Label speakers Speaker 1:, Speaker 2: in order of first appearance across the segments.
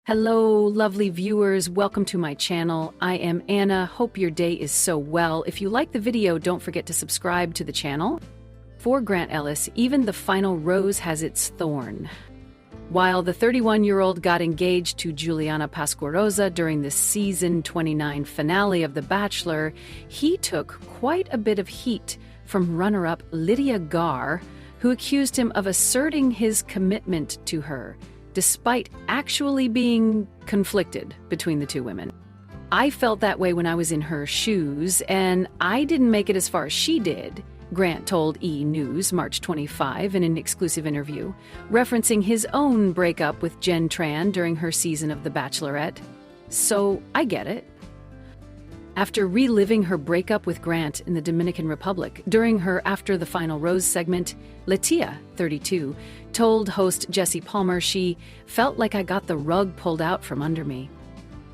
Speaker 1: Hello, lovely viewers. Welcome to my channel. I am Anna. Hope your day is so well. If you like the video, don't forget to subscribe to the channel. For Grant Ellis, even the final rose has its thorn. While the 31-year-old got engaged to Juliana Pasquarosa during the season 29 finale of The Bachelor, he took quite a bit of heat from runner-up Litia Garr, who accused him of asserting his commitment to her, despite actually being conflicted between the two women. I felt that way when I was in her shoes, and I didn't make it as far as she did, Grant told E! News March 25 in an exclusive interview, referencing his own breakup with Jen Tran during her season of The Bachelorette. So I get it. After reliving her breakup with Grant in the Dominican Republic during her After the Final Rose segment, Litia, 32, told host Jesse Palmer she felt like I got the rug pulled out from under me.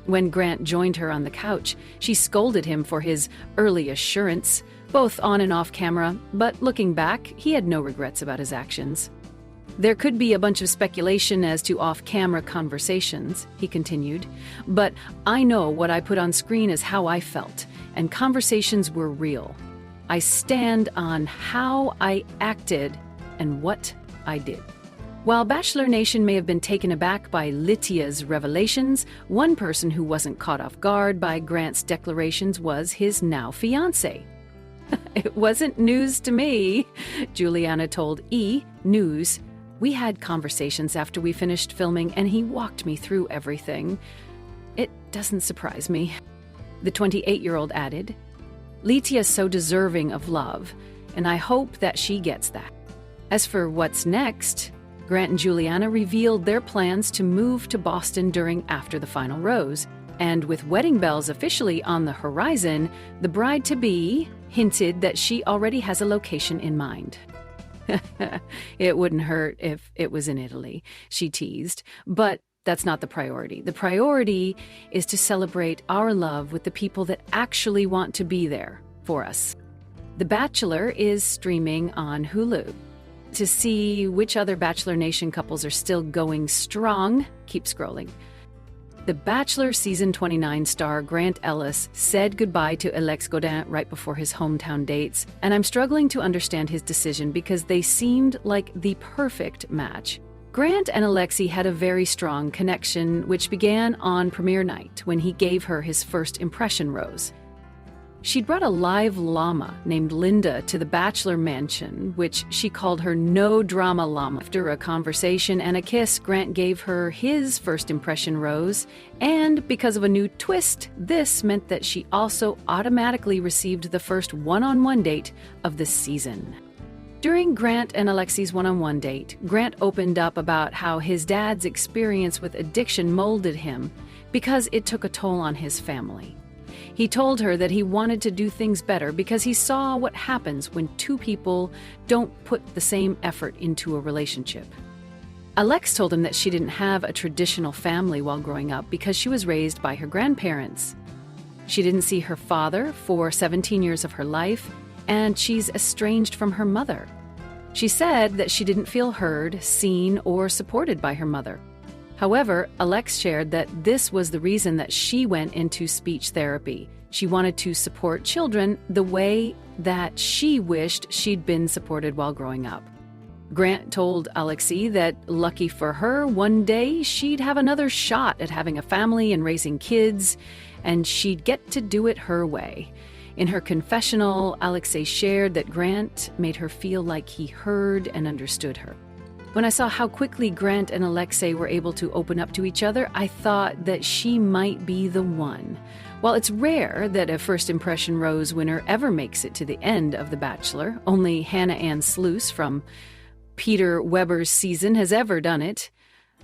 Speaker 1: When Grant joined her on the couch, she scolded him for his early assurance, both on and off camera, but looking back, he had no regrets about his actions. There could be a bunch of speculation as to off-camera conversations, he continued, but I know what I put on screen is how I felt, and conversations were real. I stand on how I acted and what I did. While Bachelor Nation may have been taken aback by Litia's revelations, one person who wasn't caught off guard by Grant's declarations was his now fiancé. It wasn't news to me, Juliana told E! News. We had conversations after we finished filming, and he walked me through everything. It doesn't surprise me. The 28-year-old added, Litia's so deserving of love, and I hope that she gets that. As for what's next, Grant and Juliana revealed their plans to move to Boston during After the Final Rose, and with wedding bells officially on the horizon, the bride-to-be hinted that she already has a location in mind. It wouldn't hurt if it was in Italy, she teased, but that's not the priority. The priority is to celebrate our love with the people that actually want to be there for us. The Bachelor is streaming on Hulu. To see which other Bachelor Nation couples are still going strong, keep scrolling. The Bachelor Season 29 star Grant Ellis said goodbye to Alex Godin right before his hometown dates, and I'm struggling to understand his decision because they seemed like the perfect match. Grant and Alexi had a very strong connection, which began on premiere night when he gave her his first impression rose. She'd brought a live llama named Linda to the Bachelor mansion, which she called her no-drama llama. After a conversation and a kiss, Grant gave her his first impression rose, and because of a new twist, this meant that she also automatically received the first one-on-one date of the season. During Grant and Alexi's one-on-one date, Grant opened up about how his dad's experience with addiction molded him because it took a toll on his family. He told her that he wanted to do things better because he saw what happens when two people don't put the same effort into a relationship. Alex told him that she didn't have a traditional family while growing up because she was raised by her grandparents. She didn't see her father for 17 years of her life, and she's estranged from her mother. She said that she didn't feel heard, seen, or supported by her mother. However, Alex shared that this was the reason that she went into speech therapy. She wanted to support children the way that she wished she'd been supported while growing up. Grant told Alexi that, lucky for her, one day she'd have another shot at having a family and raising kids, and she'd get to do it her way. In her confessional, Alexei shared that Grant made her feel like he heard and understood her. When I saw how quickly Grant and Alexei were able to open up to each other, I thought that she might be the one. While it's rare that a first impression rose winner ever makes it to the end of The Bachelor, only Hannah Ann Sluice from Peter Weber's season has ever done it,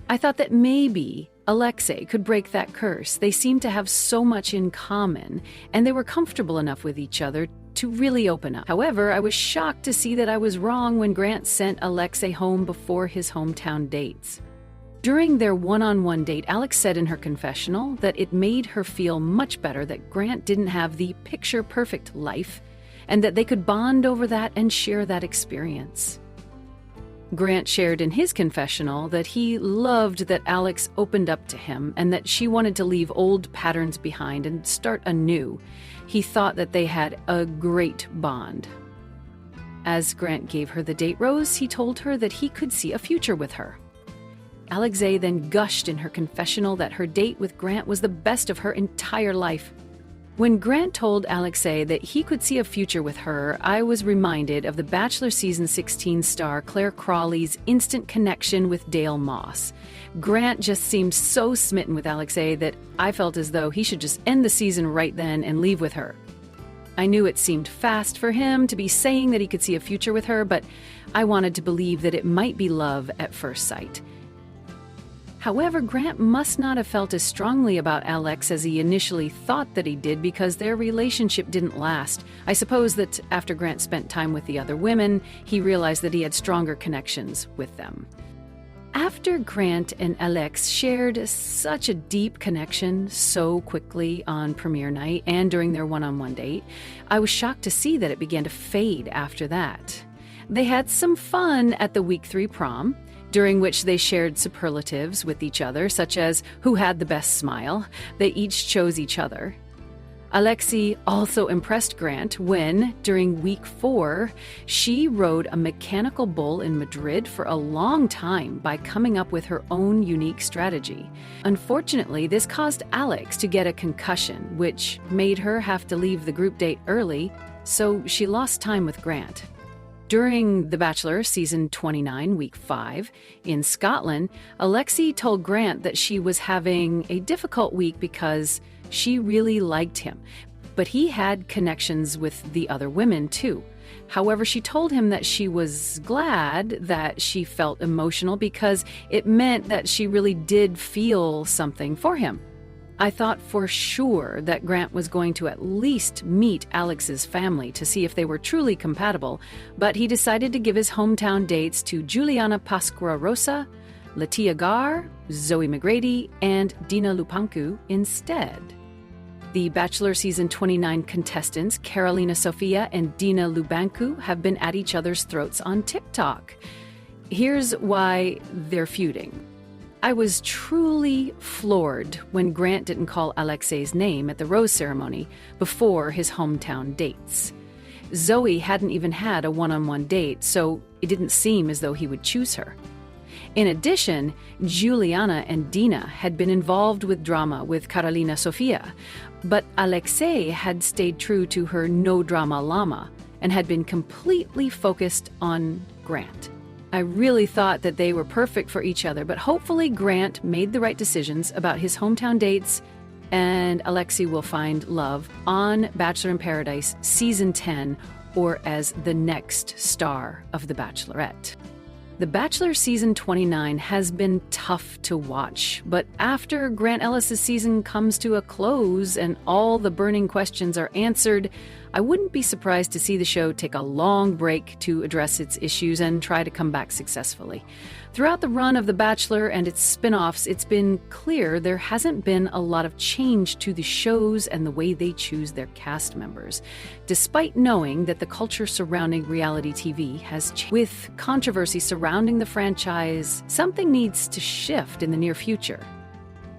Speaker 1: I thought that maybe Alexei could break that curse. They seemed to have so much in common, and they were comfortable enough with each other to really open up. However, I was shocked to see that I was wrong when Grant sent Alexei home before his hometown dates. During their one-on-one date, Alex said in her confessional that it made her feel much better that Grant didn't have the picture-perfect life, and that they could bond over that and share that experience. Grant shared in his confessional that he loved that Alex opened up to him and that she wanted to leave old patterns behind and start anew. He thought that they had a great bond. As Grant gave her the date rose, he told her that he could see a future with her. Alexei then gushed in her confessional that her date with Grant was the best of her entire life. When Grant told Alexei that he could see a future with her, I was reminded of the Bachelor Season 16 star Claire Crawley's instant connection with Dale Moss. Grant just seemed so smitten with Alexei that I felt as though he should just end the season right then and leave with her. I knew it seemed fast for him to be saying that he could see a future with her, but I wanted to believe that it might be love at first sight. However, Grant must not have felt as strongly about Alex as he initially thought that he did because their relationship didn't last. I suppose that after Grant spent time with the other women, he realized that he had stronger connections with them. After Grant and Alex shared such a deep connection so quickly on premiere night and during their one-on-one date, I was shocked to see that it began to fade after that. They had some fun at the week 3 prom, during which they shared superlatives with each other, such as who had the best smile. They each chose each other. Alexei also impressed Grant when, during week 4, she rode a mechanical bull in Madrid for a long time by coming up with her own unique strategy. Unfortunately, this caused Alex to get a concussion, which made her have to leave the group date early, so she lost time with Grant. During The Bachelor Season 29, Week 5, in Scotland, Alexei told Grant that she was having a difficult week because she really liked him, but he had connections with the other women too. However, she told him that she was glad that she felt emotional because it meant that she really did feel something for him. I thought for sure that Grant was going to at least meet Alex's family to see if they were truly compatible, but he decided to give his hometown dates to Juliana Pasqua-Rosa, Litia Garr, Zoe McGrady, and Dina Lupancu instead. The Bachelor Season 29 contestants, Carolina Sofia and Dina Lubancu, have been at each other's throats on TikTok. Here's why they're feuding. I was truly floored when Grant didn't call Alexei's name at the rose ceremony before his hometown dates. Zoe hadn't even had a one-on-one date, so it didn't seem as though he would choose her. In addition, Juliana and Dina had been involved with drama with Carolina Sofia, but Alexei had stayed true to her no-drama llama and had been completely focused on Grant. I really thought that they were perfect for each other, but hopefully Grant made the right decisions about his hometown dates and Alexei will find love on Bachelor in Paradise Season 10 or as the next star of The Bachelorette. The Bachelor Season 29 has been tough to watch, but after Grant Ellis' season comes to a close and all the burning questions are answered, I wouldn't be surprised to see the show take a long break to address its issues and try to come back successfully. Throughout the run of The Bachelor and its spin-offs, it's been clear there hasn't been a lot of change to the shows and the way they choose their cast members, despite knowing that the culture surrounding reality TV has changed. With controversy surrounding the franchise, something needs to shift in the near future.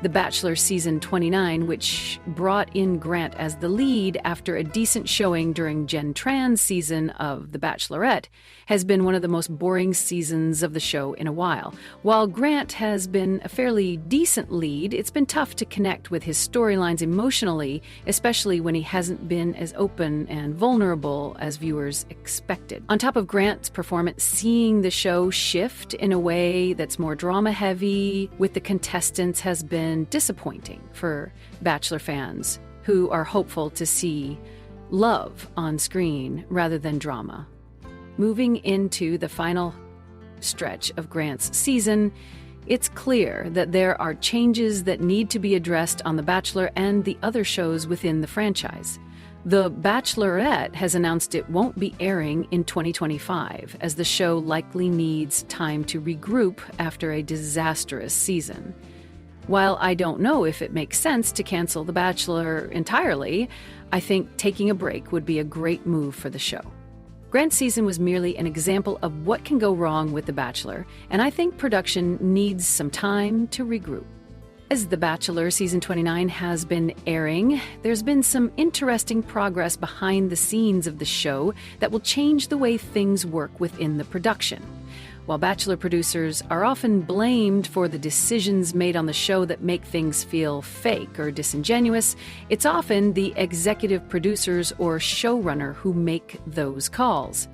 Speaker 1: The Bachelor Season 29, which brought in Grant as the lead after a decent showing during Jen Tran's season of The Bachelorette, has been one of the most boring seasons of the show in a while. While Grant has been a fairly decent lead, it's been tough to connect with his storylines emotionally, especially when he hasn't been as open and vulnerable as viewers expected. On top of Grant's performance, seeing the show shift in a way that's more drama-heavy with the contestants has been disappointing for Bachelor fans who are hopeful to see love on screen rather than drama. Moving into the final stretch of Grant's season, it's clear that there are changes that need to be addressed on The Bachelor and the other shows within the franchise. The Bachelorette has announced it won't be airing in 2025, as the show likely needs time to regroup after a disastrous season. While I don't know if it makes sense to cancel The Bachelor entirely, I think taking a break would be a great move for the show. Grant's season was merely an example of what can go wrong with The Bachelor, and I think production needs some time to regroup. As The Bachelor Season 29 has been airing, there's been some interesting progress behind the scenes of the show that will change the way things work within the production. While Bachelor producers are often blamed for the decisions made on the show that make things feel fake or disingenuous, it's often the executive producers or showrunner who make those calls.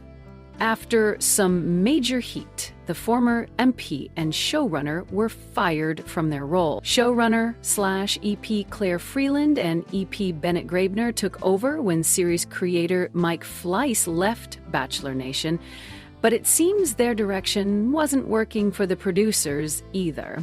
Speaker 1: After some major heat, the former MP and showrunner were fired from their role. Showrunner/EP Claire Freeland and EP Bennett Graebner took over when series creator Mike Fleiss left Bachelor Nation, but it seems their direction wasn't working for the producers either.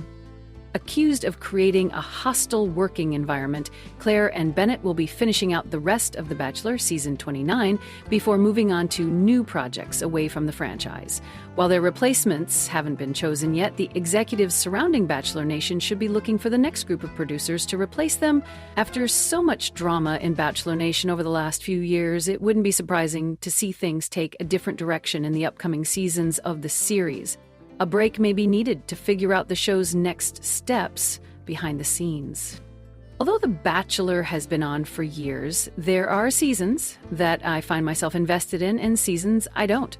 Speaker 1: Accused of creating a hostile working environment, Claire and Bennett will be finishing out the rest of The Bachelor Season 29 before moving on to new projects away from the franchise. While their replacements haven't been chosen yet, the executives surrounding Bachelor Nation should be looking for the next group of producers to replace them. After so much drama in Bachelor Nation over the last few years, it wouldn't be surprising to see things take a different direction in the upcoming seasons of the series. A break may be needed to figure out the show's next steps behind the scenes. Although The Bachelor has been on for years, there are seasons that I find myself invested in and seasons I don't.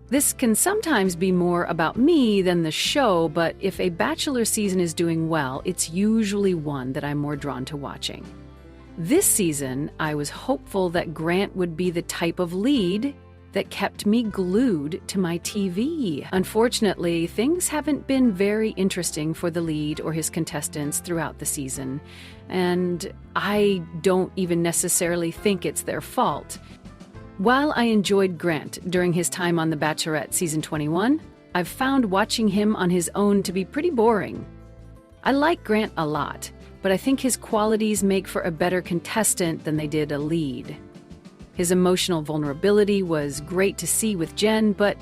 Speaker 1: This can sometimes be more about me than the show, but if a Bachelor season is doing well, it's usually one that I'm more drawn to watching. This season, I was hopeful that Grant would be the type of lead that kept me glued to my TV. Unfortunately, things haven't been very interesting for the lead or his contestants throughout the season, and I don't even necessarily think it's their fault. While I enjoyed Grant during his time on The Bachelorette Season 21, I've found watching him on his own to be pretty boring. I like Grant a lot, but I think his qualities make for a better contestant than they did a lead. His emotional vulnerability was great to see with Jen, but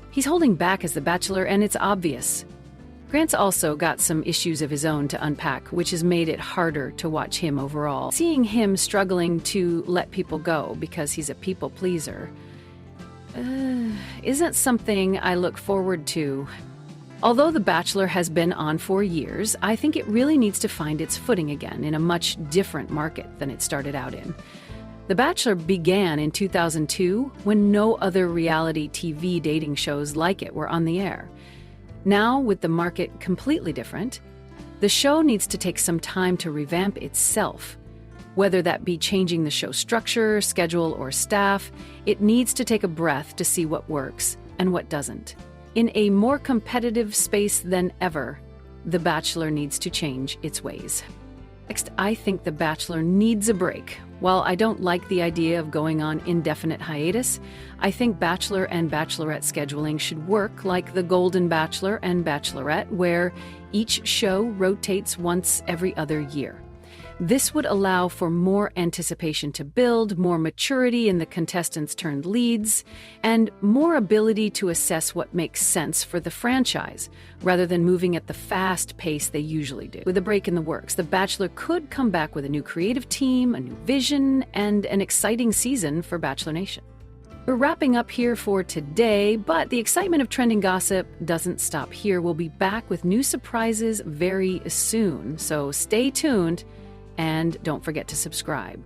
Speaker 1: he's holding back as The Bachelor, and it's obvious. Grant's also got some issues of his own to unpack, which has made it harder to watch him overall. Seeing him struggling to let people go because he's a people pleaser isn't something I look forward to. Although The Bachelor has been on for years, I think it really needs to find its footing again in a much different market than it started out in. The Bachelor began in 2002 when no other reality TV dating shows like it were on the air. Now, with the market completely different, the show needs to take some time to revamp itself. Whether that be changing the show structure, schedule, or staff, it needs to take a breath to see what works and what doesn't. In a more competitive space than ever, The Bachelor needs to change its ways. Next, I think The Bachelor needs a break. While I don't like the idea of going on indefinite hiatus, I think Bachelor and Bachelorette scheduling should work like The Golden Bachelor and Bachelorette, where each show rotates once every other year. This would allow for more anticipation to build, more maturity in the contestants turned leads, and more ability to assess what makes sense for the franchise, rather than moving at the fast pace they usually do. With a break in the works, The Bachelor could come back with a new creative team, a new vision, and an exciting season for Bachelor Nation. We're wrapping up here for today, but the excitement of trending gossip doesn't stop here. We'll be back with new surprises very soon, so stay tuned. And don't forget to subscribe.